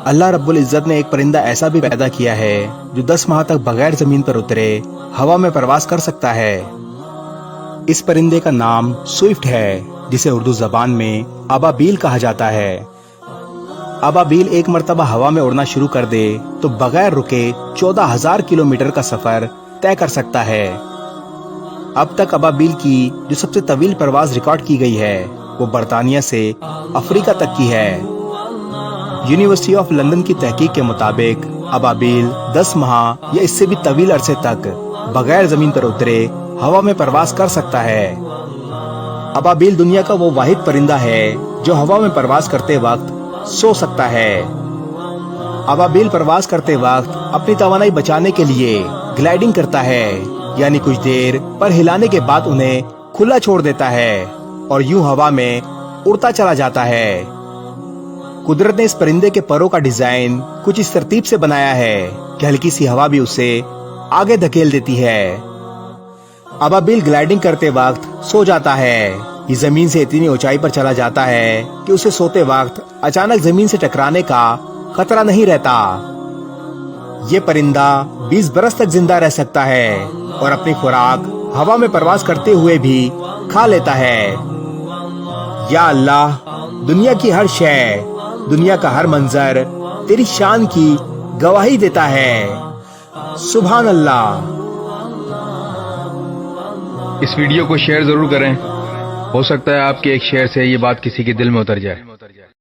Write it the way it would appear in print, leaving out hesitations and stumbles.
اللہ رب العزت نے ایک پرندہ ایسا بھی پیدا کیا ہے جو 10 ماہ تک بغیر زمین پر اترے ہوا میں پرواز کر سکتا ہے۔ اس پرندے کا نام سوئفٹ ہے، جسے اردو زبان میں ابابیل کہا جاتا ہے۔ ابابیل ایک مرتبہ ہوا میں اڑنا شروع کر دے تو بغیر رکے 14,000 کلومیٹر کا سفر طے کر سکتا ہے۔ اب تک ابابیل کی جو سب سے طویل پرواز ریکارڈ کی گئی ہے وہ برطانیہ سے افریقہ تک کی ہے۔ یونیورسٹی آف لندن کی تحقیق کے مطابق ابابیل 10 ماہ یا اس سے بھی طویل عرصے تک بغیر زمین پر اترے ہوا میں پرواز کر سکتا ہے۔ ابابیل دنیا کا وہ واحد پرندہ ہے جو ہوا میں پرواز کرتے وقت سو سکتا ہے۔ ابابیل پرواز کرتے وقت اپنی توانائی بچانے کے لیے گلائیڈنگ کرتا ہے، یعنی کچھ دیر پر ہلانے کے بعد انہیں کھلا چھوڑ دیتا ہے اور یوں ہوا میں اڑتا چلا جاتا ہے۔ قدرت نے اس پرندے کے پروں کا ڈیزائن کچھ اس ترتیب سے بنایا ہے کہ ہلکی سی ہوا بھی اسے آگے دھکیل دیتی ہے۔ ابابیل گلائیڈنگ کرتے وقت سو جاتا ہے۔ یہ زمین سے اتنی اونچائی پر چلا جاتا ہے کہ اسے سوتے وقت اچانک زمین سے ٹکرانے کا خطرہ نہیں رہتا۔ یہ پرندہ 20 برس تک زندہ رہ سکتا ہے اور اپنی خوراک ہوا میں پرواز کرتے ہوئے بھی کھا لیتا ہے۔ یا اللہ، دنیا کی ہر شے، دنیا کا ہر منظر تیری شان کی گواہی دیتا ہے۔ سبحان اللہ۔ اس ویڈیو کو شیئر ضرور کریں، ہو سکتا ہے آپ کے ایک شیئر سے یہ بات کسی کے دل میں اتر جائے۔